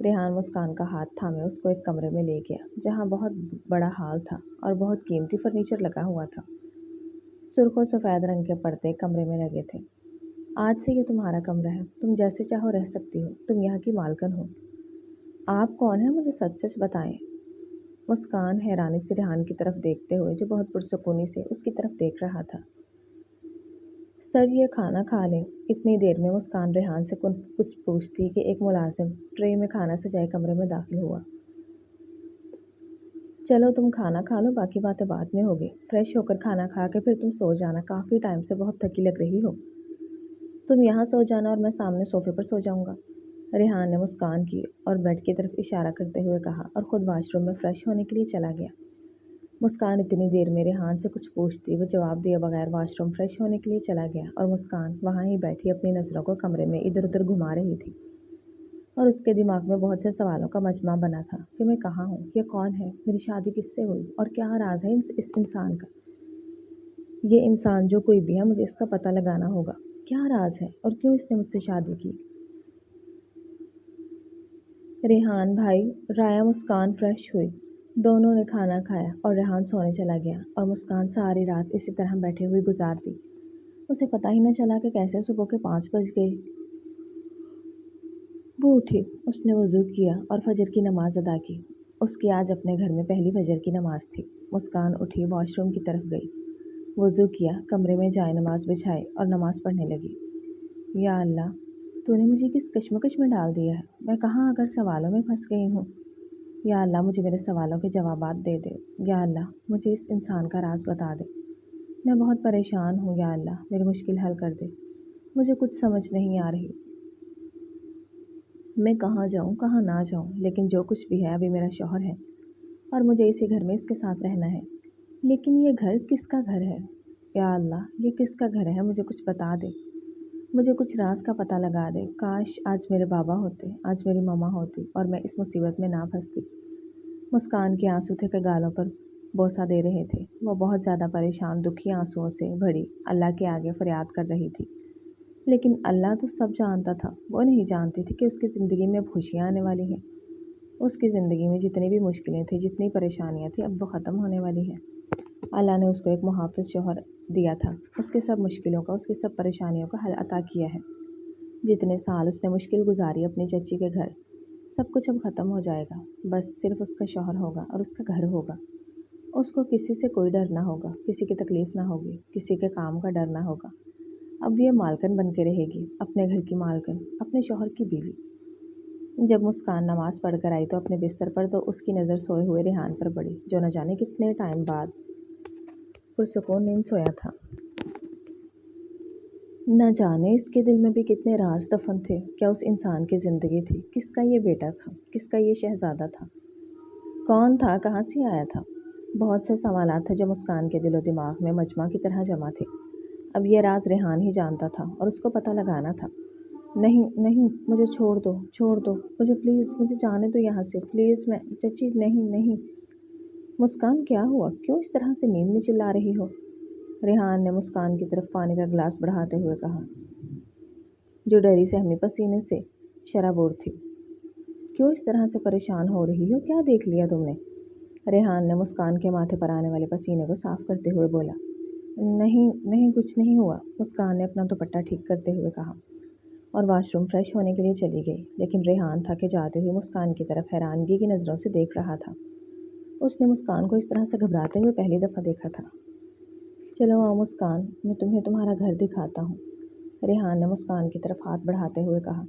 ریحان مسکان کا ہاتھ تھامے اس کو ایک کمرے میں لے گیا جہاں بہت بڑا ہال تھا اور بہت قیمتی فرنیچر لگا ہوا تھا۔ سرخ و سفید رنگ کے پردے کمرے میں لگے تھے۔ آج سے یہ تمہارا کمرہ ہے، تم جیسے چاہو رہ سکتی ہو، تم یہاں کی مالکن ہو۔ آپ کون ہیں؟ مجھے سچ سچ بتائیں۔ مسکان حیرانی سے ریحان کی طرف دیکھتے ہوئے جو بہت پرسکونی سے اس کی طرف دیکھ رہا تھا۔ سر یہ کھانا کھا لیں۔ اتنی دیر میں مسکان ریحان سے کچھ پوچھتی کہ ایک ملازم ٹرے میں کھانا سجائے کمرے میں داخل ہوا۔ چلو تم کھانا کھا لو، باقی باتیں بعد میں ہوگی۔ فریش ہو کر کھانا کھا کے پھر تم سو جانا، کافی ٹائم سے بہت تھکی لگ رہی ہو۔ تم یہاں سو جانا اور میں سامنے صوفے پر سو جاؤں گا۔ ریحان نے مسکان کی اور بیڈ کی طرف اشارہ کرتے ہوئے کہا اور خود واش روم میں فریش ہونے کے لیے چلا گیا۔ مسکان اتنی دیر میں ریحان سے کچھ پوچھتی وہ جواب دیے بغیر واش روم فریش ہونے کے لیے چلا گیا اور مسکان وہاں ہی بیٹھی اپنی نظروں کو کمرے میں ادھر ادھر گھما رہی تھی اور اس کے دماغ میں بہت سے سوالوں کا مجمع بنا تھا کہ میں کہاں ہوں، یہ کون ہے، میری شادی کس سے ہوئی اور کیا راز ہے اس انسان کا۔ یہ انسان جو کوئی بھی ہے مجھے اس کا پتہ لگانا ہوگا، کیا راز ہے اور کیوں اس نے مجھ سے شادی کی۔ ریحان بھائی، رایا مسکان فریش ہوئی، دونوں نے کھانا کھایا اور ریحان سونے چلا گیا اور مسکان ساری رات اسی طرح بیٹھے ہوئی گزار دی۔ اسے پتہ ہی نہ چلا کہ کیسے صبح کے 5 بج گئے۔ وہ اٹھی، اس نے وضو کیا اور فجر کی نماز ادا کی۔ اس کی آج اپنے گھر میں پہلی فجر کی نماز تھی۔ مسکان اٹھی، واش روم کی طرف گئی، وضو کیا، کمرے میں جائے نماز بچھائی اور نماز پڑھنے لگی۔ یا اللہ، تو نے مجھے کس کشمکش میں ڈال دیا ہے، میں کہاں اگر سوالوں میں پھنس گئی ہوں۔ یا اللہ مجھے میرے سوالوں کے جوابات دے دے۔ یا اللہ مجھے اس انسان کا راز بتا دے، میں بہت پریشان ہوں۔ یا اللہ میری مشکل حل کر دے، مجھے کچھ سمجھ نہیں آ رہی، میں کہاں جاؤں کہاں نہ جاؤں، لیکن جو کچھ بھی ہے ابھی میرا شوہر ہے اور مجھے اسی گھر میں اس کے ساتھ رہنا ہے، لیکن یہ گھر کس کا گھر ہے؟ یا اللہ یہ کس کا گھر ہے، مجھے کچھ بتا دے، مجھے کچھ راز کا پتہ لگا دے۔ کاش آج میرے بابا ہوتے، آج میری ماما ہوتی اور میں اس مصیبت میں نہ پھنستی۔ مسکان کے آنسو تھے کہ گالوں پر بوسہ دے رہے تھے۔ وہ بہت زیادہ پریشان دکھی آنسوؤں سے بھری اللہ کے آگے فریاد کر رہی تھی، لیکن اللہ تو سب جانتا تھا۔ وہ نہیں جانتی تھی کہ اس کی زندگی میں اب خوشیاں آنے والی ہیں۔ اس کی زندگی میں جتنی بھی مشکلیں تھیں، جتنی پریشانیاں تھیں، اب وہ ختم ہونے والی ہیں۔ اللہ نے اس کو ایک محافظ شوہر دیا تھا، اس کے سب مشکلوں کا، اس کی سب پریشانیوں کا حل عطا کیا ہے۔ جتنے سال اس نے مشکل گزاری اپنی چچی کے گھر، سب کچھ اب ختم ہو جائے گا، بس صرف اس کا شوہر ہوگا اور اس کا گھر ہوگا۔ اس کو کسی سے کوئی ڈر نہ ہوگا، کسی کی تکلیف نہ ہوگی، کسی کے کام کا ڈر نہ ہوگا۔ اب یہ مالکن بن کے رہے گی، اپنے گھر کی مالکن، اپنے شوہر کی بیوی۔ جب مسکان نماز پڑھ کر آئی تو اپنے بستر پر تو اس کی نظر سوئے ہوئے ریحان پر پڑی، جو نہ جانے کتنے ٹائم بعد پرسکون نیند سویا تھا۔ نہ جانے اس کے دل میں بھی کتنے راز دفن تھے، کیا اس انسان کی زندگی تھی، کس کا یہ بیٹا تھا، کس کا یہ شہزادہ تھا، کون تھا، کہاں سے آیا تھا۔ بہت سے سوالات تھے جو مسکان کے دل و دماغ میں مجمع کی طرح جمع تھے۔ اب یہ راز ریحان ہی جانتا تھا اور اس کو پتہ لگانا تھا۔ نہیں نہیں، مجھے چھوڑ دو، چھوڑ دو مجھے، پلیز مجھے جانے دو یہاں سے، پلیز، میں چچی نہیں نہیں۔ مسکان کیا ہوا، کیوں اس طرح سے نیند میں چلا رہی ہو؟ ریحان نے مسکان کی طرف پانی کا گلاس بڑھاتے ہوئے کہا، جو ڈری سہمی پسینے سے شرابور تھی۔ کیوں اس طرح سے پریشان ہو رہی ہو، کیا دیکھ لیا تم نے؟ ریحان نے مسکان کے ماتھے پر آنے والے پسینے کو صاف کرتے ہوئے بولا۔ نہیں نہیں، کچھ نہیں ہوا، مسکان نے اپنا دوپٹہ ٹھیک کرتے ہوئے کہا اور واش روم فریش ہونے کے لیے چلی گئی، لیکن ریحان تھا کہ جاتے ہوئے مسکان کی طرف حیرانگی کی نظروں سے دیکھ رہا تھا۔ اس نے مسکان کو اس طرح سے گھبراتے ہوئے پہلی دفعہ دیکھا تھا۔ چلو آؤ مسکان، میں تمہیں تمہارا گھر دکھاتا ہوں، ریحان نے مسکان کی طرف ہاتھ بڑھاتے ہوئے کہا،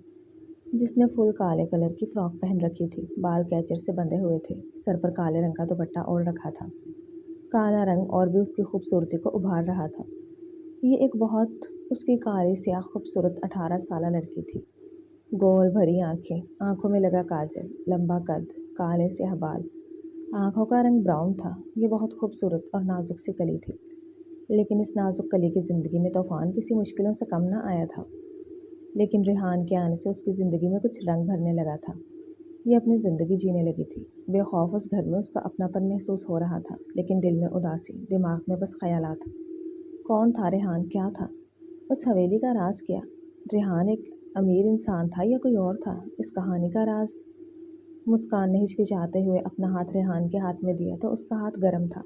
جس نے فل کالے کلر کی فراک پہن رکھی تھی، بال کیچر سے بندھے ہوئے تھے، سر پر کالے رنگ کا دوپٹہ اوڑھ رکھا تھا۔ کالا رنگ اور بھی اس کی خوبصورتی کو ابھار رہا تھا۔ یہ ایک بہت اس کی کالی سیاہ خوبصورت 18 سالہ لڑکی تھی۔ گول بھری آنکھیں، آنکھوں میں لگا کاجل، لمبا قد، کالے سیاہ بال، آنکھوں کا رنگ براؤن تھا۔ یہ بہت خوبصورت اور نازک سی کلی تھی، لیکن اس نازک کلی کی زندگی میں طوفان کسی مشکلوں سے کم نہ آیا تھا۔ لیکن ریحان کے آنے سے اس کی زندگی میں کچھ رنگ بھرنے لگا تھا۔ یہ اپنی زندگی جینے لگی تھی۔ بے خوف اس گھر میں اس کا اپناپن محسوس ہو رہا تھا، لیکن دل میں اداسی، دماغ میں بس خیالات۔ کون تھا ریحان، کیا تھا اس حویلی کا راز؟ کیا ریحان ایک امیر انسان تھا یا کوئی اور تھا؟ اس کہانی کا راز مسکان نے ہچکچاتے ہوئے اپنا ہاتھ ریحان کے ہاتھ میں دیا تو اس کا ہاتھ گرم تھا۔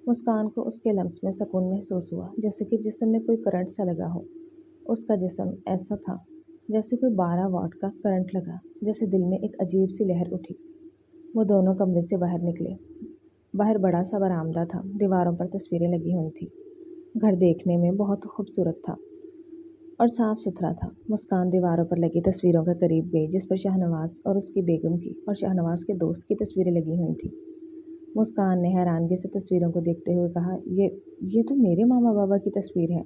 مسکان کو اس کے لمس میں سکون محسوس ہوا، جیسے کہ جسم میں کوئی کرنٹ سا لگا ہو۔ اس کا جسم ایسا تھا جیسے کوئی 12 واٹ کا کرنٹ لگا، جیسے دل میں ایک عجیب سی لہر اٹھی۔ وہ دونوں کمرے سے باہر نکلے۔ باہر بڑا سا برآمدہ تھا، دیواروں پر تصویریں لگی ہوئی تھیں۔ گھر دیکھنے میں بہت خوبصورت تھا اور صاف ستھرا تھا۔ مسکان دیواروں پر لگی تصویروں کے قریب گئی، جس پر شاہنواز اور اس کی بیگم کی اور شاہنواز کے دوست کی تصویریں لگی ہوئی تھیں۔ مسکان نے حیرانگی سے تصویروں کو دیکھتے ہوئے کہا، یہ تو میرے ماما بابا کی تصویر ہے،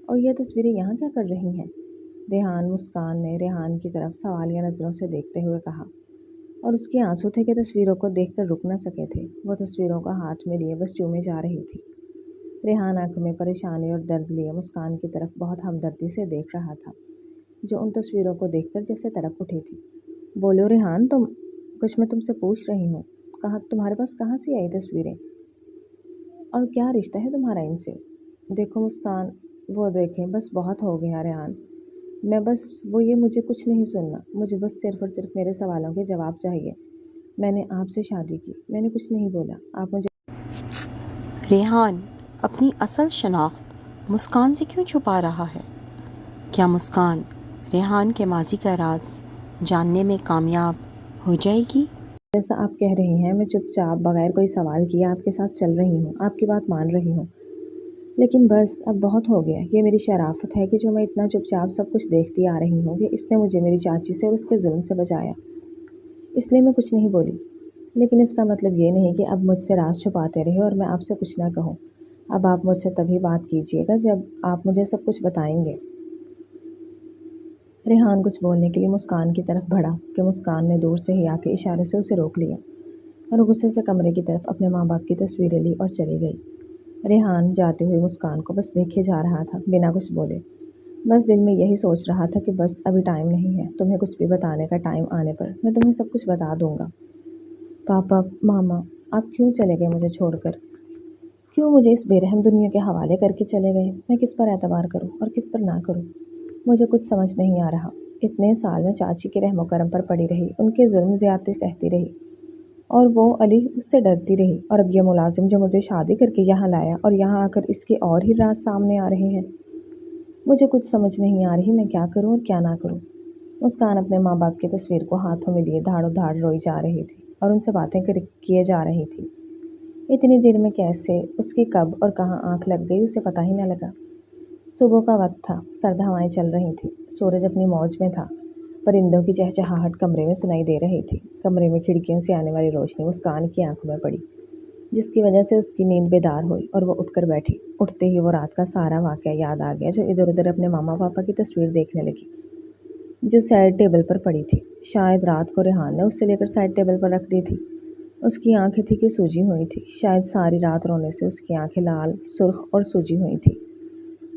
اور یہ تصویریں یہاں کیا کر رہی ہیں؟ مسکان نے ریحان کی طرف سوالیہ نظروں سے دیکھتے ہوئے کہا، اور اس کے آنسو تھے کہ تصویروں کو دیکھ کر رک نہ سکے تھے۔ وہ تصویروں کو ہاتھ میں لیے بس چومے جا رہی تھی۔ ریحان آنکھوں میں پریشانی اور درد لیے مسکان کی طرف بہت ہمدردی سے دیکھ رہا تھا، جو ان تصویروں کو دیکھ کر جیسے تڑپ اٹھی تھی۔ بولو ریحان، کچھ میں تم سے پوچھ رہی ہوں، تمہارے پاس کہاں سے آئی تصویریں، اور کیا رشتہ ہے تمہارا ان سے؟ دیکھو مسکان، وہ دیکھیں، بس بہت ہو گیا ریحان، مجھے کچھ نہیں سننا، مجھے بس صرف اور صرف میرے سوالوں کے جواب چاہیے۔ میں نے آپ سے شادی کی، میں نے کچھ نہیں بولا، آپ مجھے ریحان اپنی اصل شناخت مسکان سے کیوں چھپا رہا ہے؟ کیا مسکان ریحان کے ماضی کا راز جاننے میں کامیاب ہو جائے گی؟ جیسا آپ کہہ رہی ہیں، میں چپ چاپ بغیر کوئی سوال کیے آپ کے ساتھ چل رہی ہوں، آپ کی بات مان رہی ہوں، لیکن بس اب بہت ہو گیا۔ یہ میری شرافت ہے کہ جو میں اتنا چپ چاپ سب کچھ دیکھتی آ رہی ہوں کہ اس نے مجھے میری چاچی سے اور اس کے ظلم سے بچایا، اس لیے میں کچھ نہیں بولی۔ لیکن اس کا مطلب یہ نہیں کہ اب مجھ سے راز چھپاتے رہے اور میں آپ سے کچھ نہ کہوں۔ اب آپ مجھ سے تبھی بات کیجیے گا جب آپ مجھے سب کچھ بتائیں گے۔ ریحان کچھ بولنے کے لیے مسکان کی طرف بڑھا کہ مسکان نے دور سے ہی آ کے اشارے سے اسے روک لیا اور غصے سے کمرے کی طرف اپنے ماں باپ کی تصویریں لی اور چلی گئی۔ ریحان جاتے ہوئے مسکان کو بس دیکھے جا رہا تھا، بنا کچھ بولے۔ بس دل میں یہی سوچ رہا تھا کہ بس ابھی ٹائم نہیں ہے، تمہیں کچھ بھی بتانے کا ٹائم آنے پر میں تمہیں سب کچھ بتا دوں گا۔ پاپا، ماما، آپ کیوں چلے گئے مجھے چھوڑ کر؟ کیوں مجھے اس بے رحم دنیا کے حوالے کر کے چلے گئے؟ میں کس پر اعتبار کروں اور کس پر نہ کروں؟ مجھے کچھ سمجھ نہیں آ رہا۔ اتنے سال میں چاچی کے رحم و کرم پر پڑی رہی، ان کے ظلم زیادتی سہتی رہی، اور وہ علی اس سے ڈرتی رہی، اور اب یہ ملازم جو مجھے شادی کر کے یہاں لایا اور یہاں آ کر اس کے اور ہی راز سامنے آ رہے ہیں۔ مجھے کچھ سمجھ نہیں آ رہی میں کیا کروں اور کیا نہ کروں۔ مسکان اپنے ماں باپ کی تصویر کو ہاتھوں میں لیے دھاڑو دھاڑ روئی جا رہی تھی اور ان سے باتیں کیے جا رہی تھی۔ اتنی دیر میں کیسے، اس کی کب اور کہاں آنکھ لگ گئی اسے پتہ ہی نہ لگا۔ صبح کا وقت تھا، سرد ہوائیں چل رہی تھیں، سورج اپنی موج میں تھا، پرندوں کی چہچہاہٹ کمرے میں سنائی دے رہی تھی۔ کمرے میں کھڑکیوں سے آنے والی روشنی مسکان کی آنکھوں میں پڑی، جس کی وجہ سے اس کی نیند بیدار ہوئی اور وہ اٹھ کر بیٹھی۔ اٹھتے ہی وہ رات کا سارا واقعہ یاد آ گیا، جو ادھر ادھر اپنے ماما پاپا کی تصویر دیکھنے لگی، جو سائڈ ٹیبل پر پڑی تھی۔ شاید رات کو ریحان نے اس سے لے کر سائڈ ٹیبل پر رکھ دی تھی۔ اس کی آنکھیں تھی کہ سوجی ہوئی تھی، شاید ساری رات رونے سے اس کی آنکھیں لال، سرخ اور سوجی ہوئی تھی۔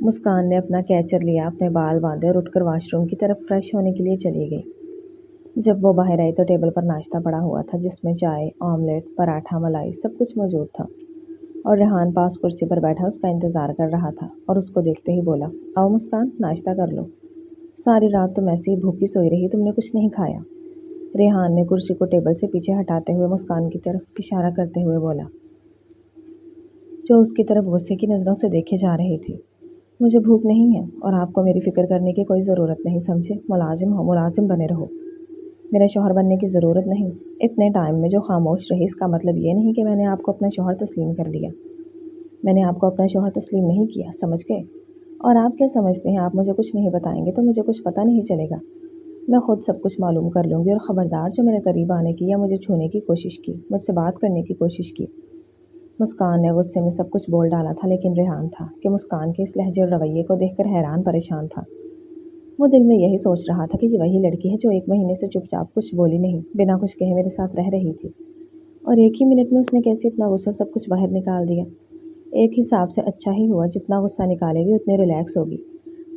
مسکان نے اپنا کیچر لیا، اپنے بال باندھے اور اٹھ کر واش روم کی طرف فریش ہونے کے لیے چلی گئی۔ جب وہ باہر آئی تو ٹیبل پر ناشتہ پڑا ہوا تھا، جس میں چائے، آملیٹ، پراٹھا، ملائی، سب کچھ موجود تھا، اور ریحان پاس کرسی پر بیٹھا اس کا انتظار کر رہا تھا اور اس کو دیکھتے ہی بولا، آؤ مسکان، ناشتہ کر لو، ساری رات تم ایسے ہی بھوکی سوئی رہی، تم نے کچھ نہیں کھایا۔ ریحان نے کرسی کو ٹیبل سے پیچھے ہٹاتے ہوئے مسکان کی طرف اشارہ کرتے ہوئے بولا، جو اس کی طرف غصے کی نظروں سے دیکھے جا رہی تھی، مجھے بھوک نہیں ہے اور آپ کو میری فکر کرنے کی کوئی ضرورت نہیں، سمجھے؟ ملازم ہو، ملازم بنے رہو، میرا شوہر بننے کی ضرورت نہیں۔ اتنے ٹائم میں جو خاموش رہی، اس کا مطلب یہ نہیں کہ میں نے آپ کو اپنا شوہر تسلیم کر لیا۔ میں نے آپ کو اپنا شوہر تسلیم نہیں کیا، سمجھ گئے؟ اور آپ کیا سمجھتے ہیں آپ مجھے کچھ نہیں بتائیں گے تو مجھے کچھ پتہ نہیں چلے گا؟ میں خود سب کچھ معلوم کر لوں گی، اور خبردار جو میرے قریب آنے کی یا مجھے چھونے کی کوشش کی، مجھ سے بات کرنے کی کوشش کی۔ مسکان نے غصے میں سب کچھ بول ڈالا تھا، لیکن ریحان تھا کہ مسکان کے اس لہجے اور رویے کو دیکھ کر حیران پریشان تھا۔ وہ دل میں یہی سوچ رہا تھا کہ یہ وہی لڑکی ہے جو 1 مہینے سے چپ چاپ کچھ بولی نہیں، بنا کچھ کہے میرے ساتھ رہ رہی تھی، اور ایک ہی منٹ میں اس نے کیسے اتنا غصہ سب کچھ باہر نکال دیا۔ ایک حساب سے اچھا ہی ہوا، جتنا غصہ نکالے گی اتنے ریلیکس ہوگی۔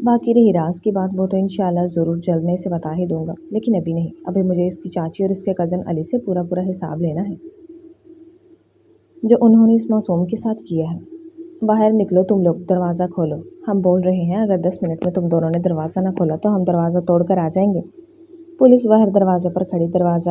باقی رہی راز کی بات، وہ تو انشاءاللہ ضرور جلد میں اسے بتا ہی دوں گا، لیکن ابھی نہیں، ابھی مجھے اس کی چاچی اور اس کے کزن علی سے پورا حساب لینا ہے، جو انہوں نے اس معصوم کے ساتھ کیا ہے۔ باہر نکلو تم لوگ، دروازہ کھولو، ہم بول رہے ہیں اگر 10 منٹ میں تم دونوں نے دروازہ نہ کھولا تو ہم دروازہ توڑ کر آ جائیں گے۔ پولیس باہر دروازے پر کھڑی دروازہ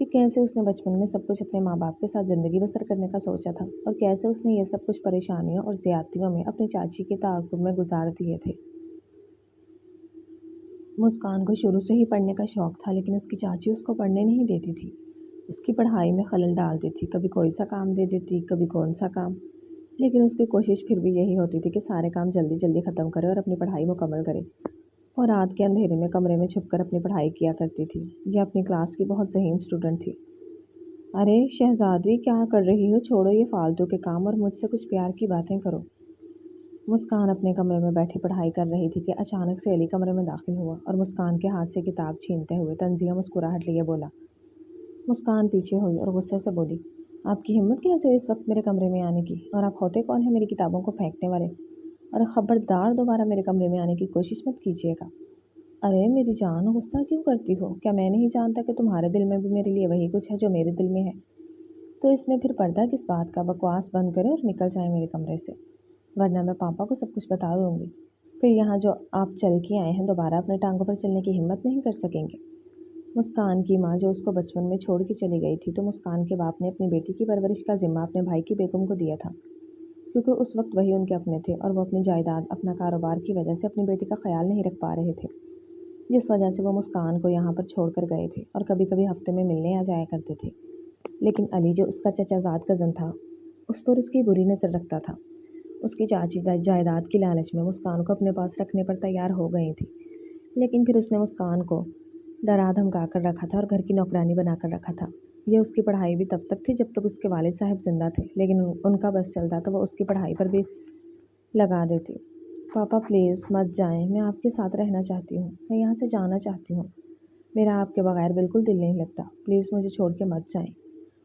کہ کیسے اس نے بچپن میں سب کچھ اپنے ماں باپ کے ساتھ زندگی بسر کرنے کا سوچا تھا اور کیسے اس نے یہ سب کچھ پریشانیوں اور زیادتیوں میں اپنی چاچی کے تعاقب میں گزار دیے تھے۔ مسکان کو شروع سے ہی پڑھنے کا شوق تھا، لیکن اس کی چاچی اس کو پڑھنے نہیں دیتی تھی۔ اس کی پڑھائی میں خلل ڈالتی تھی، کبھی کوئی سا کام دے دیتی، کبھی کون سا کام، لیکن اس کی کوشش پھر بھی یہی ہوتی تھی کہ سارے کام جلدی جلدی ختم کرے اور اپنی پڑھائی مکمل کرے، اور رات کے اندھیرے میں کمرے میں چھپ کر اپنی پڑھائی کیا کرتی تھی۔ یہ اپنی کلاس کی بہت ذہین اسٹوڈنٹ تھی۔ ارے شہزادی، کیا کر رہی ہو؟ چھوڑو یہ فالتو کے کام اور مجھ سے کچھ پیار کی باتیں کرو۔ مسکان اپنے کمرے میں بیٹھی پڑھائی کر رہی تھی کہ اچانک سے علی کمرے میں داخل ہوا اور مسکان کے ہاتھ سے کتاب چھینتے ہوئے طنزیہ مسکراہٹ لیے بولا۔ مسکان پیچھے ہوئی اور غصے سے بولی، آپ کی ہمت کیسے ہوئی اس وقت میرے کمرے میں آنے کی؟ اور آپ ہوتے کون ہیں میری کتابوں کو پھینکنے والے؟ اور خبردار دوبارہ میرے کمرے میں آنے کی کوشش مت کیجیے گا۔ ارے میری جان، غصہ کیوں کرتی ہو؟ کیا میں نہیں جانتا کہ تمہارے دل میں بھی میرے لیے وہی کچھ ہے جو میرے دل میں ہے؟ تو اس میں پھر پردہ کس بات کا؟ بکواس بند کریں اور نکل جائیں میرے کمرے سے، ورنہ میں پاپا کو سب کچھ بتا دوں گی۔ پھر یہاں جو آپ چل کے آئے ہیں دوبارہ اپنے ٹانگوں پر چلنے کی ہمت نہیں کر سکیں گے۔ مسکان کی ماں جو اس کو بچپن میں چھوڑ کے چلی گئی تھی، تو مسکان کے باپ نے اپنی بیٹی کی پرورش کا ذمہ اپنے بھائی کی بیگم کو دیا تھا، کیونکہ اس وقت وہی ان کے اپنے تھے اور وہ اپنی جائیداد، اپنا کاروبار کی وجہ سے اپنی بیٹی کا خیال نہیں رکھ پا رہے تھے، جس وجہ سے وہ مسکان کو یہاں پر چھوڑ کر گئے تھے اور کبھی کبھی ہفتے میں ملنے آ جایا کرتے تھے۔ لیکن علی جو اس کا چچا زاد کزن تھا، اس پر اس کی بری نظر رکھتا تھا۔ اس کی چاچی جائیداد کی لالچ میں مسکان کو اپنے پاس رکھنے پر تیار ہو گئی تھی، لیکن پھر اس نے مسکان کو ڈرا دھمکا کر رکھا تھا اور گھر کی نوکرانی بنا کر رکھا تھا۔ یہ اس کی پڑھائی بھی تب تک تھی جب تک اس کے والد صاحب زندہ تھے، لیکن ان کا بس چلتا تو وہ اس کی پڑھائی پر بھی لگا دیتی۔ پاپا پلیز مت جائیں، میں آپ کے ساتھ رہنا چاہتی ہوں، میں یہاں سے جانا چاہتی ہوں، میرا آپ کے بغیر بالکل دل نہیں لگتا، پلیز مجھے چھوڑ کے مت جائیں۔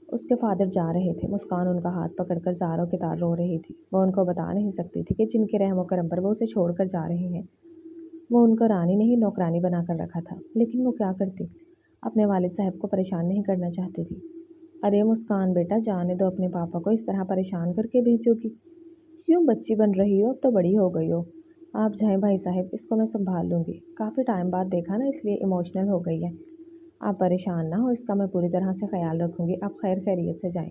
اس کے فادر جا رہے تھے۔ مسکان ان کا ہاتھ پکڑ کر زاروں کے تار رو رہی تھی۔ وہ ان کو بتا نہیں سکتی تھی کہ جن کے رحم و کرم پر وہ اسے چھوڑ کر جا رہے ہیں، وہ ان کو رانی نہیں نوکرانی بنا کر رکھا تھا، لیکن وہ کیا کرتی؟ اپنے والد صاحب کو پریشان نہیں کرنا چاہتی تھی۔ ارے مسکان بیٹا، جانے دو اپنے پاپا کو، اس طرح پریشان کر کے بھیجو گی؟ کیوں بچی بن رہی ہو؟ اب تو بڑی ہو گئی ہو۔ آپ جائیں بھائی صاحب، اس کو میں سنبھال لوں گی، کافی ٹائم بعد دیکھا نا، اس لیے ایموشنل ہو گئی ہے۔ آپ پریشان نہ ہو، اس کا میں پوری طرح سے خیال رکھوں گی، آپ خیر خیریت سے جائیں۔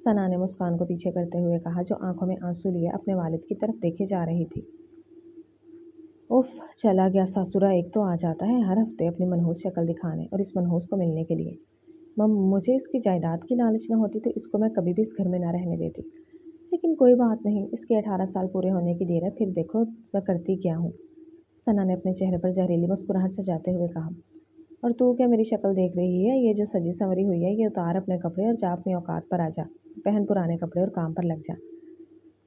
ثنا نے مسکان کو پیچھے کرتے ہوئے کہا، جو آنکھوں میں آنسو لیے اپنے والد کی طرف دیکھے جا رہی تھی۔ اف، چلا گیا ساسورا ایک تو آ جاتا ہے ہر ہفتے اپنی منحوس شکل دکھانے اور اس منحوس کو ملنے کے لیے۔ مجھے اس کی جائیداد کی لالچ نہ ہوتی تو اس کو میں کبھی بھی اس گھر میں نہ رہنے دیتی، لیکن کوئی بات نہیں، اس کے 18 سال پورے ہونے کی دیر ہے، پھر دیکھو میں کرتی کیا ہوں۔ ثنا نے اپنے چہرے پر زہریلی مسکراہٹ سجاتے ہوئے کہا، اور تو کیا میری شکل دیکھ رہی ہے؟ یہ جو سجی سنوری ہوئی ہے، یہ اتار اپنے کپڑے اور جا اپنی اوقات پر آ جا، پہن پرانے کپڑے اور کام پر لگ جا۔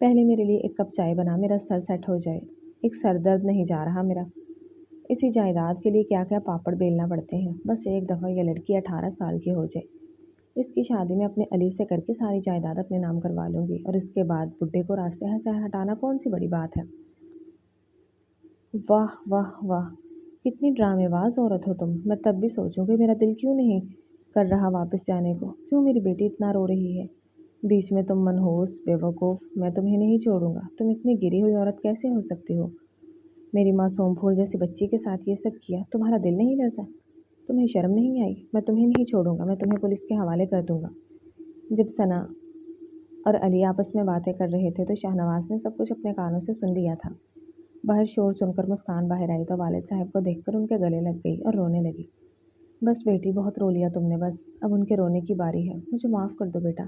پہلے میرے لیے ایک کپ چائے بنا، میرا سر سیٹ ہو جائے، ایک سر درد نہیں جا رہا میرا۔ اسی جائیداد کے لیے کیا کیا پاپڑ بیلنا پڑتے ہیں، بس ایک دفعہ یہ لڑکی 18 سال کی ہو جائے، اس کی شادی میں اپنے علی سے کر کے ساری جائیداد اپنے نام کروا لوں گی، اور اس کے بعد بڈھے کو راستے سے ہٹانا کون سی بڑی بات ہے۔ واہ واہ واہ، کتنی ڈرامے باز عورت ہو تم۔ میں تب بھی سوچوں کہ میرا دل کیوں نہیں کر رہا واپس جانے کو، کیوں میری بیٹی اتنا رو رہی ہے۔ بیچ میں تم منحوس بے وقوف، میں تمہیں نہیں چھوڑوں گا۔ تم اتنی گری ہوئی عورت کیسے ہو سکتی ہو؟ میری معصوم پھول جیسی بچی کے ساتھ یہ سب کیا، تمہارا دل نہیں لرزا؟ تمہیں شرم نہیں آئی؟ میں تمہیں نہیں چھوڑوں گا، میں تمہیں پولیس کے حوالے کر دوں گا۔ جب ثنا اور علی آپس میں باتیں کر رہے تھے تو شاہنواز نے سب کچھ اپنے کانوں سے سن لیا تھا۔ باہر شور سن کر مسکان باہر آئی تو والد صاحب کو دیکھ کر ان کے گلے لگ گئی اور رونے لگی۔ بس بیٹی، بہت رو لیا تم نے، بس اب ان کے رونے کی باری ہے، مجھے معاف کر دو بیٹا۔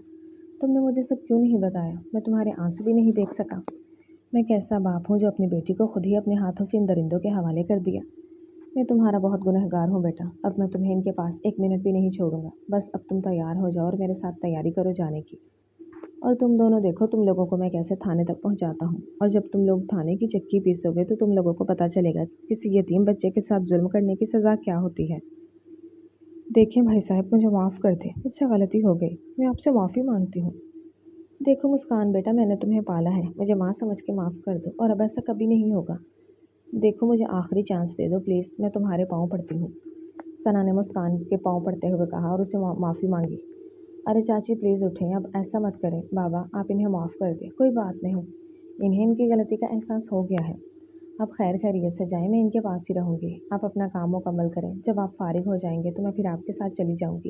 تم نے مجھے سب کیوں نہیں بتایا؟ میں تمہارے آنسو بھی نہیں دیکھ سکا۔ میں کیسا باپ ہوں جو اپنی بیٹی کو خود ہی اپنے ہاتھوں سے ان درندوں کے حوالے کر دیا۔ میں تمہارا بہت گنہگار ہوں بیٹا، اب میں تمہیں ان کے پاس ایک منٹ بھی نہیں چھوڑوں گا۔ بس اب تم تیار ہو جاؤ اور میرے ساتھ تیاری کرو جانے کی، اور تم دونوں دیکھو تم لوگوں کو میں کیسے تھانے تک پہنچاتا ہوں، اور جب تم لوگ تھانے کی چکی پیسو گے تو تم لوگوں کو پتہ چلے گا کہ کسی یتیم بچے کے ساتھ ظلم کرنے کی سزا کیا ہوتی ہے۔ دیکھیں بھائی صاحب، مجھے معاف کر دیں، مجھ سے غلطی ہو گئی، میں آپ سے معافی مانگتی ہوں۔ دیکھو مسکان بیٹا، میں نے تمہیں پالا ہے، مجھے ماں سمجھ کے معاف کر دو، اور اب ایسا کبھی نہیں ہوگا۔ دیکھو مجھے آخری چانس دے دو پلیز، میں تمہارے پاؤں پڑتی ہوں۔ ثنا نے مسکان کے پاؤں پڑتے ہوئے کہا اور اسے معافی مانگی۔ ارے چاچی پلیز اٹھیں، اب ایسا مت کریں، بابا آپ انہیں معاف کر دیں، کوئی بات نہیں، انہیں ان کی غلطی کا احساس ہو گیا ہے، آپ خیر خیریت سے جائیں، میں ان کے پاس ہی رہوں گی، آپ اپنا کام مکمل کریں، جب آپ فارغ ہو جائیں گے تو میں پھر آپ کے ساتھ چلی جاؤں گی۔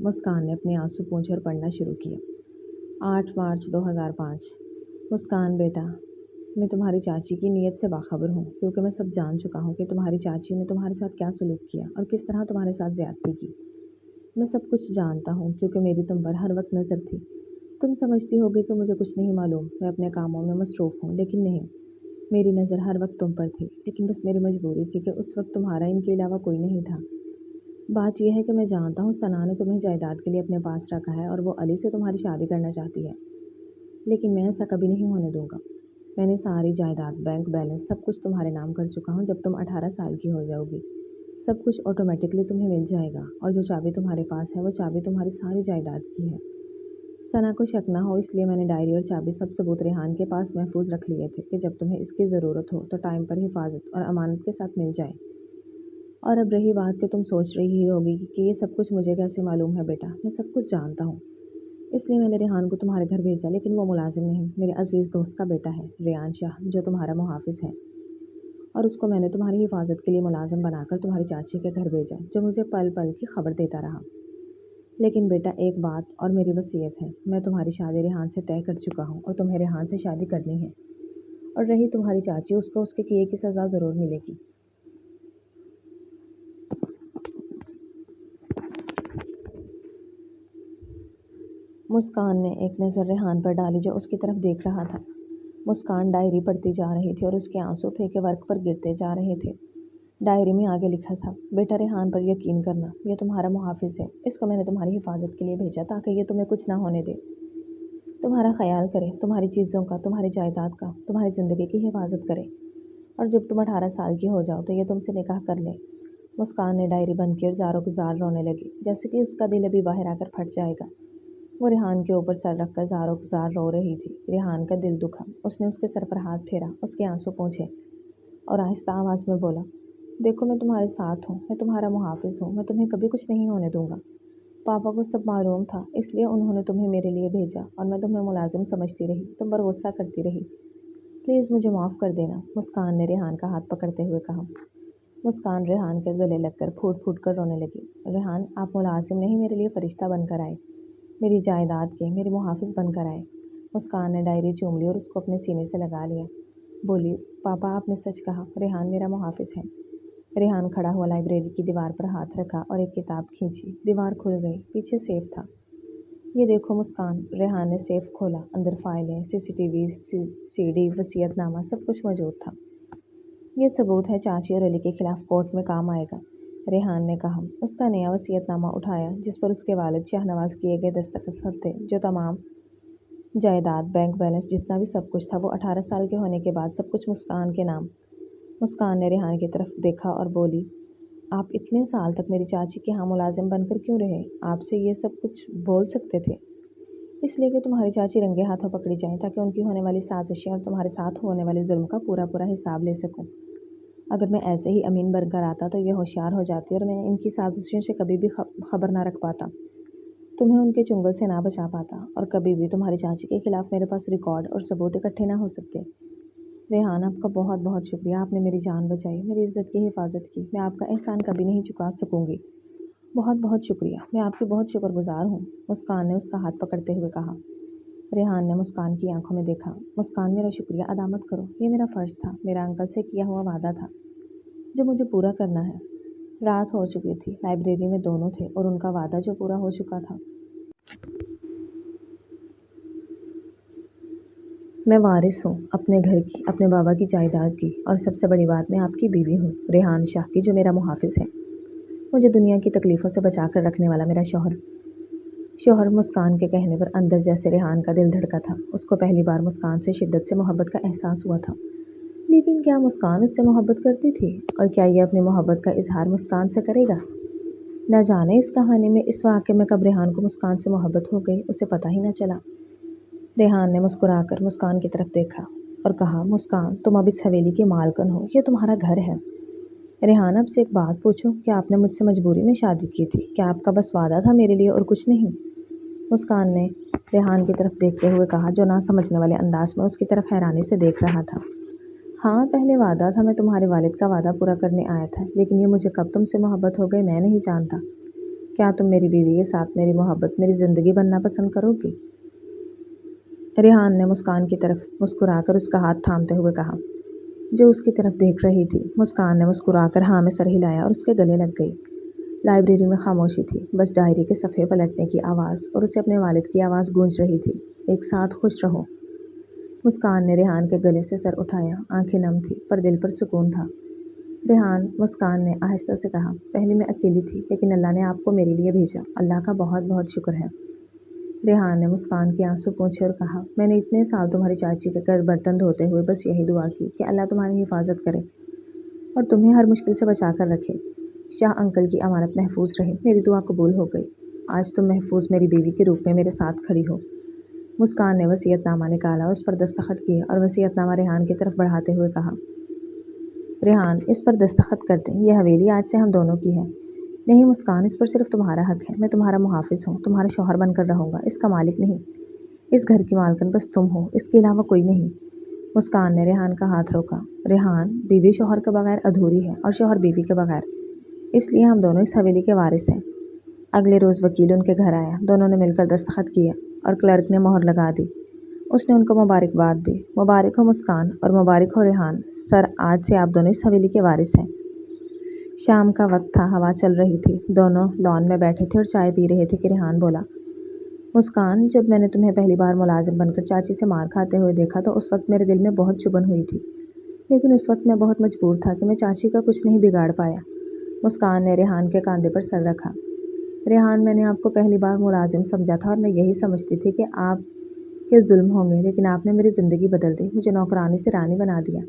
مسکان نے اپنے آنسو پونچھے اور پڑھنا شروع کیا۔ 8 مارچ 2005۔ مسکان بیٹا، میں تمہاری چاچی کی نیت سے باخبر ہوں، کیونکہ میں سب جان چکا ہوں کہ تمہاری چاچی نے تمہارے ساتھ کیا سلوک کیا اور کس طرح تمہارے ساتھ زیادتی کی۔ میں سب کچھ جانتا ہوں کیونکہ میری تم پر ہر وقت نظر تھی۔ تم سمجھتی ہوگی کہ مجھے کچھ نہیں معلوم، میں اپنے کاموں میں مصروف ہوں، لیکن نہیں، میری نظر ہر وقت تم پر تھی، لیکن بس میری مجبوری تھی کہ اس وقت تمہارا ان کے علاوہ کوئی نہیں تھا۔ بات یہ ہے کہ میں جانتا ہوں ثنا نے تمہیں جائیداد کے لیے اپنے پاس رکھا ہے اور وہ علی سے تمہاری شادی کرنا چاہتی ہے، لیکن میں ایسا کبھی نہیں ہونے دوں گا۔ میں نے ساری جائیداد، بینک بیلنس، سب کچھ تمہارے نام کر چکا ہوں۔ جب تم 18 سال کی ہو جاؤ گی، سب کچھ آٹومیٹکلی تمہیں مل جائے گا، اور جو چابی تمہارے پاس ہے وہ چابی تمہاری ساری جائیداد کی ہے۔ ثنا کو شک نہ ہو اس لیے میں نے ڈائری اور چابی سب ثبوت ریحان کے پاس محفوظ رکھ لیے تھے کہ جب تمہیں اس کی ضرورت ہو تو ٹائم پر حفاظت اور امانت کے ساتھ مل جائے۔ اور اب رہی بات کہ تم سوچ رہی ہوگی کہ یہ سب کچھ مجھے کیسے معلوم ہے بیٹا، میں سب کچھ جانتا ہوں، اس لیے میں نے ریحان کو تمہارے گھر بھیجا، لیکن وہ ملازم نہیں، میرے عزیز دوست کا بیٹا ہے ریان شاہ، جو تمہارا محافظ ہے، اور اس کو میں نے تمہاری حفاظت کے لیے ملازم بنا کر تمہاری چاچی کے گھر بھیجا، جو مجھے پل پل کی خبر دیتا رہا۔ لیکن بیٹا ایک بات اور میری وصیت ہے، میں تمہاری شادی ریحان سے طے کر چکا ہوں اور تمہیں ریحان سے شادی کرنی ہے، اور رہی تمہاری چاچی، اس کو اس کے کیے کی سزا ضرور ملے گی۔ مسکان نے ایک نظر ریحان پر ڈالی جو اس کی طرف دیکھ رہا تھا۔ مسکان ڈائری پڑھتی جا رہی تھی اور اس کے آنسو تھے کہ ورق پر گرتے جا رہے تھے۔ ڈائری میں آگے لکھا تھا، بیٹا ریحان پر یقین کرنا، یہ تمہارا محافظ ہے، اس کو میں نے تمہاری حفاظت کے لیے بھیجا تاکہ یہ تمہیں کچھ نہ ہونے دے، تمہارا خیال کرے، تمہاری چیزوں کا، تمہاری جائیداد کا، تمہاری زندگی کی حفاظت کرے، اور جب تم 18 سال کی ہو جاؤ تو یہ تم سے نکاح کر لے۔ مسکان نے ڈائری بند کی اور زاروں گزار رونے لگی، جیسے کہ اس کا دل ابھی باہر آ کر پھٹ جائے گا۔ وہ ریحان کے اوپر سر رکھ کر زاروں گزار رو رہی تھی۔ ریحان کا دل دکھا، اس نے اس کے سر پر ہاتھ پھیرا، اس کے آنسو پونچھے اور آہستہ آواز میں بولا، دیکھو میں تمہارے ساتھ ہوں، میں تمہارا محافظ ہوں، میں تمہیں کبھی کچھ نہیں ہونے دوں گا۔ پاپا کو سب معلوم تھا، اس لیے انہوں نے تمہیں میرے لیے بھیجا، اور میں تمہیں ملازم سمجھتی رہی، تم پر غصہ کرتی رہی، پلیز مجھے معاف کر دینا، مسکان نے ریحان کا ہاتھ پکڑتے ہوئے کہا۔ مسکان ریحان کے گلے لگ کر پھوٹ پھوٹ کر رونے لگی۔ ریحان، آپ ملازم نہیں، میرے لیے فرشتہ بن کر آئے، میری جائیداد کے میرے محافظ بن کر آئے۔ مسکان نے ڈائری چوم لی اور اس کو اپنے سینے سے لگا لیا، بولی، پاپا آپ نے سچ کہا، ریحان میرا محافظ ہے۔ ریحان کھڑا ہوا لائبریری کی دیوار پر ہاتھ رکھا اور ایک کتاب کھینچی، دیوار کھل گئی، پیچھے سیف تھا۔ یہ دیکھو مسکان، ریحان نے سیف کھولا، اندر فائلیں، CCTV، CD، وصیت نامہ، سب کچھ موجود تھا۔ یہ ثبوت ہے، چاچی اور علی کے خلاف کورٹ میں کام آئے گا، ریحان نے کہا۔ اس کا نیا وصیت نامہ اٹھایا جس پر اس کے والد شاہ نواز کیے گئے دستخط تھے، جو تمام جائیداد، بینک بیلنس، جتنا بھی سب کچھ تھا، وہ 18 سال کے ہونے کے بعد سب کچھ مسکان کے نام۔ مسکان نے ریحان کی طرف دیکھا اور بولی، آپ اتنے سال تک میری چاچی کے ہاں ملازم بن کر کیوں رہے؟ آپ سے یہ سب کچھ بول سکتے تھے۔ اس لیے کہ تمہاری چاچی رنگے ہاتھوں پکڑی جائیں تاکہ ان کی ہونے والی سازشیں اور تمہارے ساتھ ہونے والے ظلم کا پورا حساب لے سکوں۔ اگر میں ایسے ہی امین بن کر آتا تو یہ ہوشیار ہو جاتی اور میں ان کی سازشوں سے کبھی بھی خبر نہ رکھ پاتا، تمہیں ان کے چنگل سے نہ بچا پاتا، اور کبھی بھی تمہاری چاچی کے خلاف میرے پاس ریکارڈ اور ثبوت اکٹھے نہ ہو سکتے۔ ریحان، آپ کا بہت بہت شکریہ، آپ نے میری جان بچائی، میری عزت کی حفاظت کی، میں آپ کا احسان کبھی نہیں چکا سکوں گی، بہت بہت شکریہ، میں آپ کی بہت شکر گزار ہوں، مسکان نے اس کا ہاتھ پکڑتے ہوئے کہا۔ ریحان نے مسکان کی آنکھوں میں دیکھا، مسکان میرا شکریہ ادا مت کرو، یہ میرا فرض تھا، میرا انکل سے کیا ہوا وعدہ تھا جو مجھے پورا کرنا ہے۔ رات ہو چکی تھی، لائبریری میں دونوں تھے اور ان کا وعدہ جو پورا ہو چکا تھا۔ میں وارث ہوں اپنے گھر کی، اپنے بابا کی جائیداد کی، اور سب سے بڑی بات، میں آپ کی بیوی ہوں، ریحان شاہ کی، جو میرا محافظ ہے، مجھے دنیا کی تکلیفوں سے بچا کر رکھنے والا میرا شوہر۔ مسکان کے کہنے پر اندر جیسے ریحان کا دل دھڑکا تھا۔ اس کو پہلی بار مسکان سے شدت سے محبت کا احساس ہوا تھا، لیکن کیا مسکان اس سے محبت کرتی تھی، اور کیا یہ اپنی محبت کا اظہار مسکان سے کرے گا؟ نہ جانے اس کہانی میں، اس واقعے میں کب ریحان کو مسکان سے محبت ہو گئی، اسے پتہ ہی نہ چلا۔ ریحان نے مسکرا کر مسکان کی طرف دیکھا اور کہا، مسکان، تم اب اس حویلی کی مالکن ہو، یہ تمہارا گھر ہے۔ ریحان، اب سے ایک بات پوچھوں، کیا آپ نے مجھ سے مجبوری میں شادی کی تھی؟ کیا آپ کا بس وعدہ تھا میرے لیے اور کچھ نہیں؟ مسکان نے ریحان کی طرف دیکھتے ہوئے کہا، جو نہ سمجھنے والے انداز میں اس کی طرف حیرانی سے دیکھ رہا تھا۔ ہاں، پہلے وعدہ تھا، میں تمہارے والد کا وعدہ پورا کرنے آیا تھا، لیکن یہ مجھے کب تم سے محبت ہو گئی میں نہیں جانتا۔ کیا تم میری بیوی کے ساتھ میری محبت میری زندگی بننا پسند کرو گی؟ ریحان نے مسکان کی طرف مسکرا کر اس کا ہاتھ تھامتے ہوئے کہا، جو اس کی طرف دیکھ رہی تھی۔ مسکان نے مسکرا کر ہاں میں سر ہلایا اور اس کے گلے لگ گئی۔ لائبریری میں خاموشی تھی، بس ڈائری کے صفحے پلٹنے کی آواز اور اسے اپنے والد کی آواز گونج رہی تھی، ایک ساتھ خوش رہو۔ مسکان نے ریحان کے گلے سے سر اٹھایا، آنکھیں نم تھی پر دل پر سکون تھا۔ ریحان، مسکان نے آہستہ سے کہا، پہلے میں اکیلی تھی لیکن اللہ نے آپ کو میرے لیے بھیجا، اللہ کا بہت بہت شکر ہے۔ ریحان نے مسکان کے آنسو پونچھے اور کہا، میں نے اتنے سال تمہاری چاچی کے گھر برتن دھوتے ہوئے بس یہی دعا کی کہ اللہ تمہاری حفاظت کرے اور تمہیں ہر مشکل سے بچا کر رکھے۔ شاہ انکل کی امانت محفوظ رہے، میری دعا قبول ہو گئی۔ آج تم محفوظ میری بیوی کے روپ میں میرے ساتھ کھڑی ہو۔ مسکان نے وصیت نامہ نکالا اور اس پر دستخط کیے اور وصیت نامہ ریحان کی طرف بڑھاتے ہوئے کہا، ریحان اس پر دستخط کر دیں، یہ حویلی آج سے ہم دونوں کی ہے۔ نہیں مسکان، اس پر صرف تمہارا حق ہے، میں تمہارا محافظ ہوں، تمہارا شوہر بن کر رہوں گا، اس کا مالک نہیں۔ اس گھر کی مالکن بس تم ہو، اس کے علاوہ کوئی نہیں۔ مسکان نے ریحان کا ہاتھ روکا، ریحان، بیوی شوہر کے بغیر ادھوری ہے اور شوہر بیوی کے بغیر، اس لیے ہم دونوں اس حویلی کے وارث ہیں۔ اگلے روز وکیل ان کے گھر آیا، دونوں نے مل کر دستخط کیے اور کلرک نے مہر لگا دی۔ اس نے ان کو مبارکباد دی، مبارک ہو مسکان اور مبارک ہو ریحان، سر آج سے آپ دونوں اس حویلی کے وارث ہیں۔ شام کا وقت تھا، ہوا چل رہی تھی، دونوں لان میں بیٹھے تھے اور چائے پی رہے تھے کہ ریحان بولا، مسکان، جب میں نے تمہیں پہلی بار ملازم بن کر چاچی سے مار کھاتے ہوئے دیکھا تو اس وقت میرے دل میں بہت چبھن ہوئی تھی، لیکن اس وقت میں بہت مجبور تھا کہ میں چاچی کا کچھ نہیں بگاڑ پایا۔ مسکان نے ریحان کے کاندھے پر سر رکھا، ریحان، میں نے آپ کو پہلی بار ملازم سمجھا تھا اور میں یہی سمجھتی تھی کہ آپ کے ظلم ہوں گے، لیکن آپ نے میری زندگی بدل دی، مجھے نوکرانی سے رانی بنا دیا۔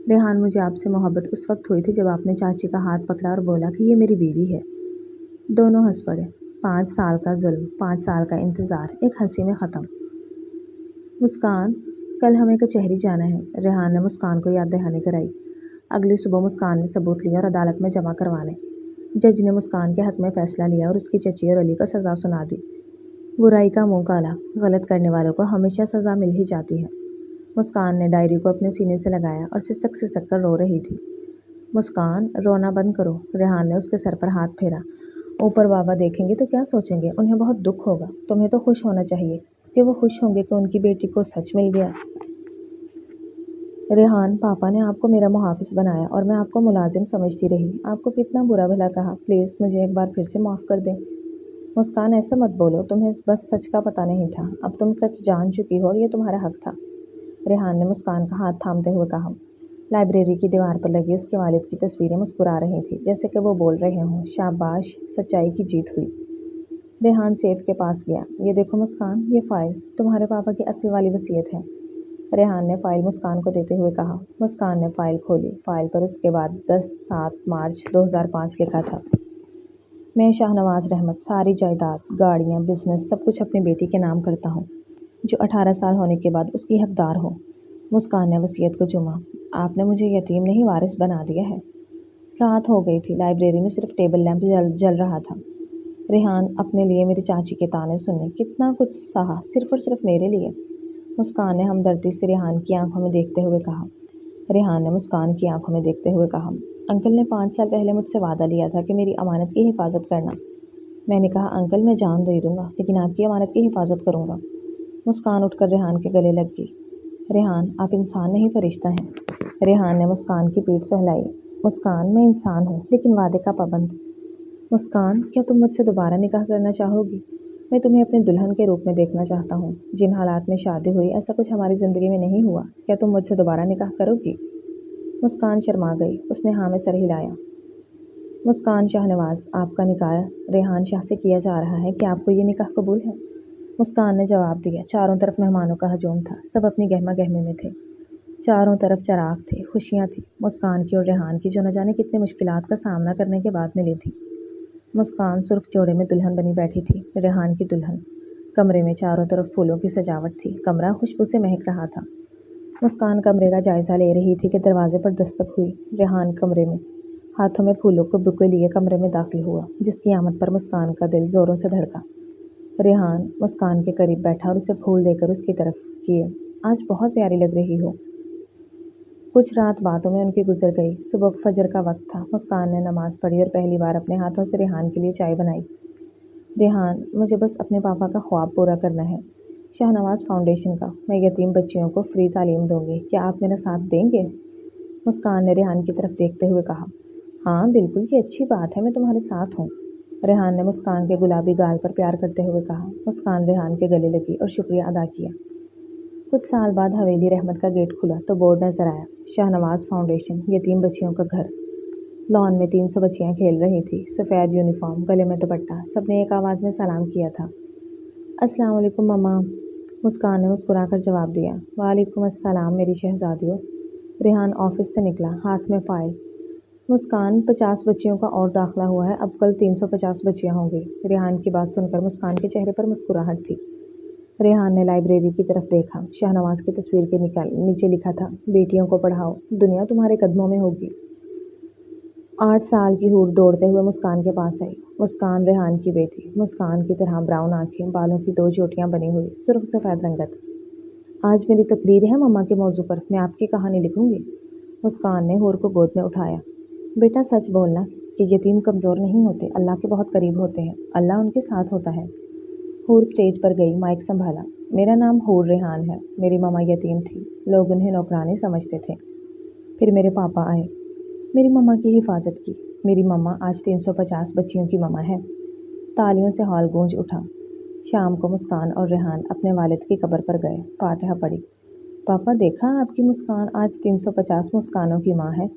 ریحان، مجھے آپ سے محبت اس وقت ہوئی تھی جب آپ نے چاچی کا ہاتھ پکڑا اور بولا کہ یہ میری بیوی ہے۔ دونوں ہنس پڑے۔ 5 سال کا ظلم، 5 سال کا انتظار، ایک ہنسی میں ختم۔ مسکان، کل ہمیں کچہری جانا ہے، ریحان نے مسکان کو یاد دہانی کرائی۔ اگلی صبح مسکان نے ثبوت لیا اور عدالت میں جمع کروانے۔ جج نے مسکان کے حق میں فیصلہ لیا اور اس کی چچی اور علی کو سزا سنا دی۔ برائی کا منہ کالا، غلط کرنے والوں کو ہمیشہ سزا مل ہی جاتی ہے۔ مسکان نے ڈائری کو اپنے سینے سے لگایا اور سسک کر رو رہی تھی۔ مسکان، رونا بند کرو، ریحان نے اس کے سر پر ہاتھ پھیرا، اوپر بابا دیکھیں گے تو کیا سوچیں گے، انہیں بہت دکھ ہوگا، تمہیں تو خوش ہونا چاہیے کہ وہ خوش ہوں گے کہ ان کی بیٹی کو سچ مل گیا۔ ریحان، پاپا نے آپ کو میرا محافظ بنایا اور میں آپ کو ملازم سمجھتی رہی، آپ کو کتنا برا بھلا کہا، پلیز مجھے ایک بار پھر سے معاف کر دیں۔ مسکان، ایسا مت بولو، تمہیں بس سچ کا پتہ نہیں تھا، اب تم سچ جان چکی ہو اور یہ تمہارا حق تھا۔ ریحان نے مسکان کا ہاتھ تھامتے ہوئے کہا۔ لائبریری کی دیوار پر لگی اس کے والد کی تصویریں مسکرا رہی تھیں، جیسے کہ وہ بول رہے ہوں، شاباش، سچائی کی جیت ہوئی۔ ریحان سیف کے پاس گیا، یہ دیکھو مسکان، یہ فائل تمہارے پاپا کی اصل والی وصیت ہے۔ ریحان نے فائل مسکان کو دیتے ہوئے کہا۔ مسکان نے فائل کھولی، فائل پر اس کے بعد 7 مارچ 2005 لکھا تھا۔ میں شاہنواز رحمت ساری جائیداد، گاڑیاں، بزنس سب کچھ اپنی بیٹی کے نام کرتا ہوں، جو 18 سال ہونے کے بعد اس کی حقدار ہو۔ مسکان نے وصیت کو چوما، آپ نے مجھے یتیم نہیں وارث بنا دیا ہے۔ رات ہو گئی تھی، لائبریری میں صرف ٹیبل لیمپ جل رہا تھا۔ ریحان، اپنے لیے میری چاچی کے تانے سنے، کتنا کچھ سہا، صرف اور صرف میرے لیے۔ مسکان نے ہمدردی سے ریحان کی آنکھوں میں دیکھتے ہوئے کہا۔ ریحان نے مسکان کی آنکھوں میں دیکھتے ہوئے کہا، انکل نے 5 سال پہلے مجھ سے وعدہ لیا تھا کہ میری امانت کی حفاظت کرنا۔ میں نے کہا، انکل میں جان دے دوں گا لیکن آپ کی امانت کی حفاظت کروں گا۔ مسکان اٹھ کر ریحان کے گلے لگ گئی۔ ریحان، آپ انسان نہیں فرشتہ ہیں۔ ریحان نے مسکان کی پیٹھ سہلائی۔ مسکان، میں انسان ہوں لیکن وعدے کا پابند۔ مسکان، کیا تم مجھ سے دوبارہ نکاح کرنا چاہو گی؟ میں تمہیں اپنے دلہن کے روپ میں دیکھنا چاہتا ہوں، جن حالات میں شادی ہوئی ایسا کچھ ہماری زندگی میں نہیں ہوا، کیا تم مجھ سے دوبارہ نکاح کرو گی؟ مسکان شرما گئی، اس نے ہاں میں سر ہلایا۔ مسکان، شاہنواز، آپ کا نکاح ریحان شاہ سے کیا جا رہا ہے، کیا آپ کو یہ نکاح قبول ہے؟ مسکان نے جواب دیا۔ چاروں طرف مہمانوں کا ہجوم تھا، سب اپنی گہما گہمی میں تھے، چاروں طرف چراغ تھے، خوشیاں تھیں، مسکان کی اور ریحان کی جو نہ جانے کتنے مشکلات کا سامنا کرنے کے بعد ملی تھی۔ مسکان سرخ جوڑے میں دلہن بنی بیٹھی تھی، ریحان کی دلہن۔ کمرے میں چاروں طرف پھولوں کی سجاوٹ تھی، کمرہ خوشبو سے مہک رہا تھا۔ مسکان کمرے کا جائزہ لے رہی تھی کہ دروازے پر دستک ہوئی۔ ریحان کمرے میں ہاتھوں میں پھولوں کو بکے لیے کمرے میں داخل ہوا، جس کی آمد پر مسکان کا دل زوروں سے دھڑکا۔ ریحان مسکان کے قریب بیٹھا اور اسے پھول دے کر اس کی طرف کیے، آج بہت پیاری لگ رہی ہو۔ کچھ رات باتوں میں ان کی گزر گئی۔ صبح فجر کا وقت تھا، مسکان نے نماز پڑھی اور پہلی بار اپنے ہاتھوں سے ریحان کے لیے چائے بنائی۔ ریحان، مجھے بس اپنے پاپا کا خواب پورا کرنا ہے، شاہنواز فاؤنڈیشن کا۔ میں یتیم بچیوں کو فری تعلیم دوں گی، کیا آپ میرا ساتھ دیں گے؟ مسکان نے ریحان کی طرف دیکھتے ہوئے کہا۔ ہاں بالکل، یہ اچھی بات ہے، میں تمہارے ساتھ ہوں، ریحان نے مسکان کے گلابی گال پر پیار کرتے ہوئے کہا۔ مسکان ریحان کے گلے لگی اور شکریہ ادا کیا۔ کچھ سال بعد حویلی رحمت کا گیٹ کھلا تو بورڈ نظر آیا، شاہنواز فاؤنڈیشن، یتیم بچیوں کا گھر۔ لان میں 300 بچیاں کھیل رہی تھیں، سفید یونیفارم، گلے میں دوپٹہ، سب نے ایک آواز میں سلام کیا تھا۔ السلام علیکم مما، مسکان نے مسکرا کر جواب دیا۔ وعلیکم السلام میری شہزادیوں۔ ریحان آفس سے نکلا، ہاتھ میں فائل۔ مسکان، 50 بچیوں کا اور داخلہ ہوا ہے، اب کل 350 بچیاں ہوں گی۔ ریحان کی بات سن کر مسکان کے چہرے پر مسکراہٹ تھی۔ ریحان نے لائبریری کی طرف دیکھا، شاہنواز کی تصویر کے نیچے لکھا تھا، بیٹیوں کو پڑھاؤ، دنیا تمہارے قدموں میں ہوگی۔ 8 سال کی حور دوڑتے ہوئے مسکان کے پاس آئی۔ مسکان ریحان کی بیٹی، مسکان کی طرح براؤن آنکھیں، بالوں کی 2 چوٹیاں بنی ہوئی، سرخ سفید رنگت۔ آج میری تقریر ہے مما کے موضوع پر، میں آپ کی کہانی لکھوں گی۔ مسکان نے حور کو گود میں اٹھایا۔ بیٹا سچ بولنا کہ یتیم کمزور نہیں ہوتے، اللہ کے بہت قریب ہوتے ہیں، اللہ ان کے ساتھ ہوتا ہے۔ حور اسٹیج پر گئی، مائک سنبھالا۔ میرا نام حور ریحان ہے، میری مما یتیم تھی، لوگ انہیں نوکرانی سمجھتے تھے۔ پھر میرے پاپا آئے، میری مما کی حفاظت کی، میری مما آج 350 بچیوں کی مما ہے۔ تالیوں سے ہال گونج اٹھا۔ شام کو مسکان اور ریحان اپنے والد کی قبر پر گئے، فاتحہ پڑھی۔ پاپا دیکھا آپ کی مسکان آج 350 مسکانوں کی ماں ہے۔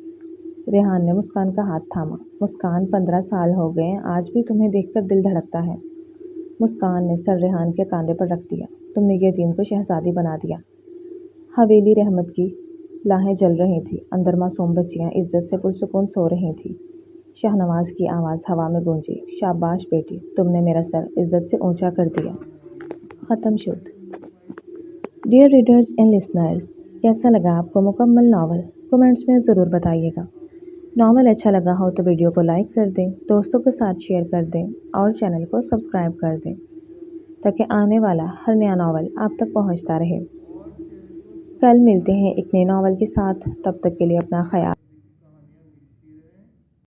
ریحان نے مسکان کا ہاتھ تھاما۔ مسکان 15 سال ہو گئے، آج بھی تمہیں دیکھ کر دل دھڑکتا ہے۔ مسکان نے سر ریحان کے کاندھے پر رکھ دیا۔ تم نے یتیم کو شہزادی بنا دیا۔ حویلی رحمت کی لاہیں جل رہی تھیں، اندر معصوم بچیاں عزت سے پرسکون سو رہی تھیں۔ شاہنواز کی آواز ہوا میں گونجی، شاباش بیٹی، تم نے میرا سر عزت سے اونچا کر دیا۔ ختم شد۔ ڈیئر ریڈرز اینڈ لسنرز، کیسا لگا آپ کو مکمل ناول؟ کمنٹس میں ضرور بتائیے گا۔ ناول اچھا لگا ہو تو ویڈیو کو لائک کر دیں، دوستوں کے ساتھ شیئر کر دیں اور چینل کو سبسکرائب کر دیں تاکہ آنے والا ہر نیا ناول آپ تک پہنچتا رہے۔ کل ملتے ہیں ایک نئے ناول کے ساتھ، تب تک کے لیے اپنا خیال